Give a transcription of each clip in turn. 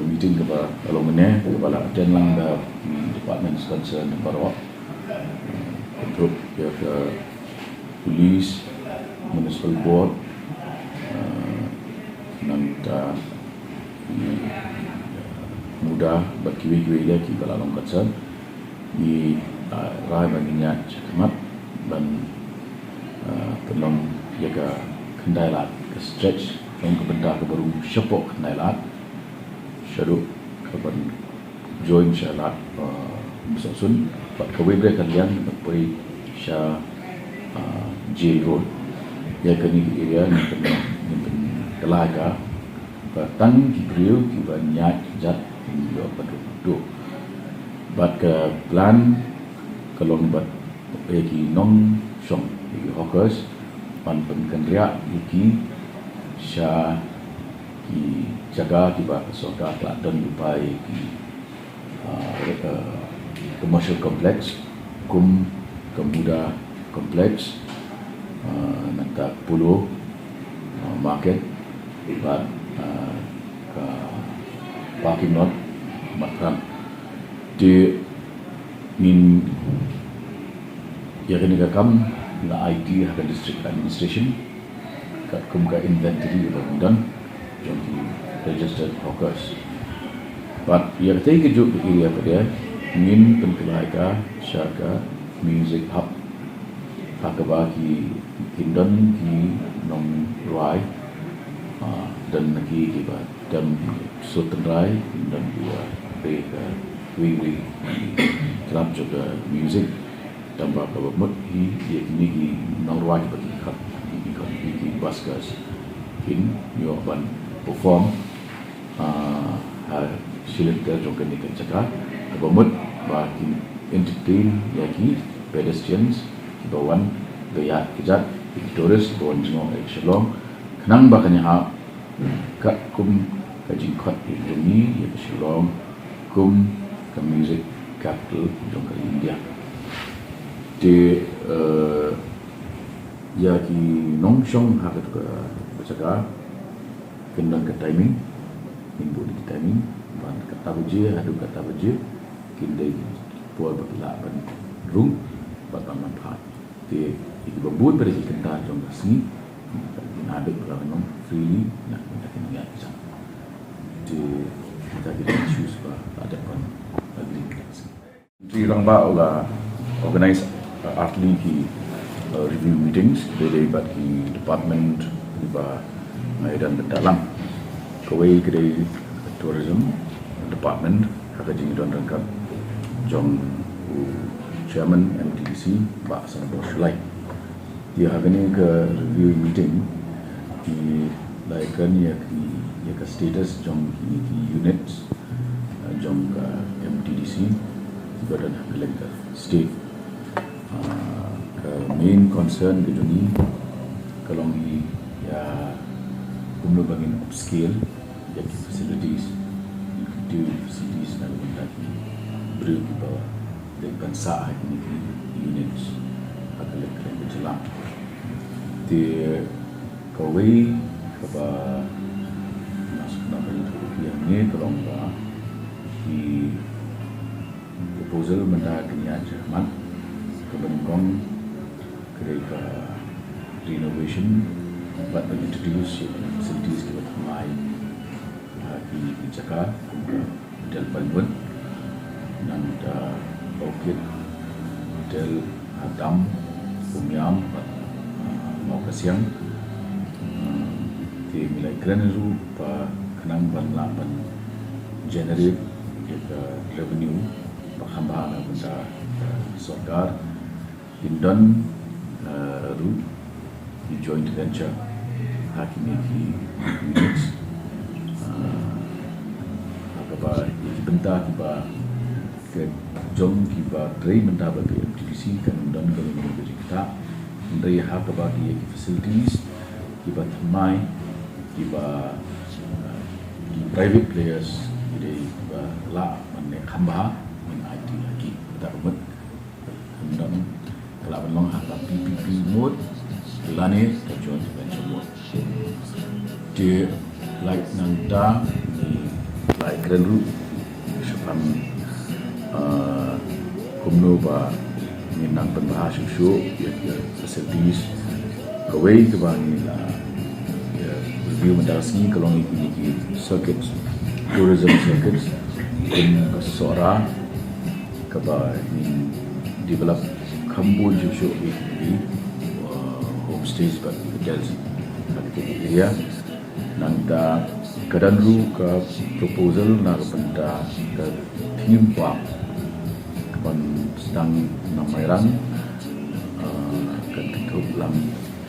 meeting kepada alumni kepala attend lang the departments concerned para group ya ke police municipal board nanta muda berkiwi-kiwi dia ki bala long concern di rai baginya cakamat dan penolong jaga kendailat ke stretch yang ke benda ke baru syapok kendailat syaruk kapan join syarat bersusun buat kewebre kalian berpoi sya jail road ya kini area ni telaga batang kibriu kibanyat jat hingga padu bat ke plan kalau bat bagi nong song bagi hawkers pan penkendria iki sya ki jaga ki ba soda dan dubai ki commercial complex kemuda complex nanta pulau market ba parking lot matram di min ya kini kam na ID haka district administration kat kumka inventory dan registered hawkers but ya kata kejuk area pada min penkelaiga syarga music hub haka bagi hindon ki nong rai dan lagi kibat dan sotenrai dan dua mereka wing club juga music dan beberapa mut dia kini nong rai bagi kat ki baskers kin yo ban perform silat juga ni kan cakap beberapa bagi entertain lagi pedestrians bawan gaya kejat tourist bawan jengok shalom kenang bakanya ha kat kum kajing kot ini ya shalom kum ke music capital jong India di ya ki nongshong ha ke bercakap kendang ke timing minggu di timing ban kata beje adu kata beje kindai pual berkelak ban room batang manfaat di bebun pada kita jong sini ada berlaku freely nak kita kena bisa di kita choose ada pun lagi di rangba ola organize artly ki review meetings dari bagi department di ba dan dalam kawai kedai tourism department ada jing don rangkap jong chairman MTDC Pak Sanabor Shulai dia hari ini ke review meeting di laikan ya ke status jong ki units jong ke MTDC badan hak ke state ke main concern ke joni kalau ni ya umno bangin upscale ya ki facilities do facilities na lagi beri di bawah dan bangsa ini units akan lebih berjalan di kawai kepada masuk nama itu yang ni kalau di proposal mendak dunia Jerman kebencong kerja renovation buat introduce facilities kepada mai di Jakarta dan Bandung dan Bukit Hotel Adam Umyam mau ke siang di mulai keren itu pa kenang ban lapan generate revenue hamba benda सरकार Hindon route di joint venture hakimiyeti units agaba benda kiba ke jom kiba tray benda bagi MTDC kan dan kalau bagi kita dari hakaba di facilities kiba thamai kiba di private players jadi kiba la manne khamba min IT lagi kita umat dan kalau memang ada PPP mode, lani dan joint venture mode. Di like nanda ni baik keren ru sepan kumno ba minang penbahas susu ya facilities kawai ke bani la ya review mendarasni kalau ini circuits tourism circuits kun kasora ke bani develop kambun susu ini homestays bagi hotels bagi area nangda kedan ru ke proposal na benda ke theme park kon sedang namairan kan ketuk lam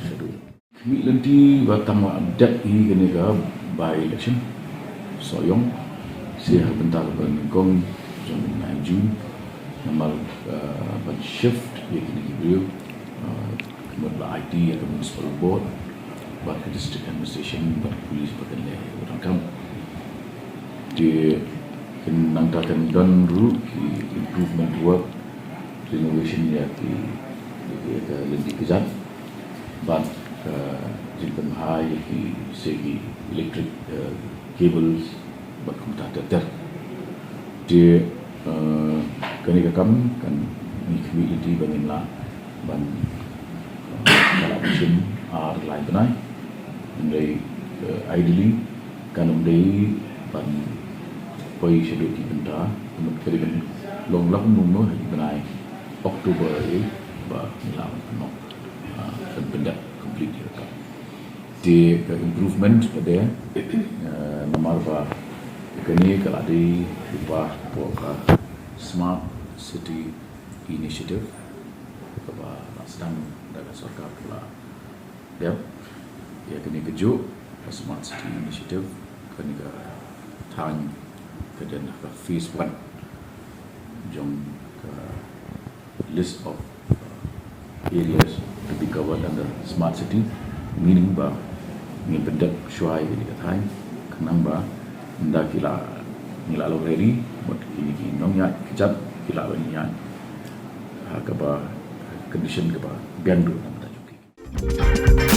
sedu kami nanti batang update ini kene ke by election soyong si bentar bernikong jom June namal ban shift ya kini beliau kemudian IT atau municipal board buat ke district administration buat polis bagian orang kamu di nang takan dan ru ki improvement work renovation ya ki lebih kejat buat jilpan high ki segi electric cables buat komputer ter di kani kakam kan ni community bangin la ban collaboration are like benai dari ideally kan dari ban poi schedule di benda kemudian kali long long nunggu benai Oktober ba nilam no kan benda complete ya di improvement pada nomor ba kini kalau di ubah poka smart city initiative ba sedang dalam sarkar pula ya kini keju smart city initiative kini ke tang kedan ke phase 1 jom ke list of areas to be covered under smart city meaning ba ni bedak syuai ini katai kenang ba nda kila nila already buat kini nong ya kejap kila banya ke ba condition ke ba biang dulu nama tajuk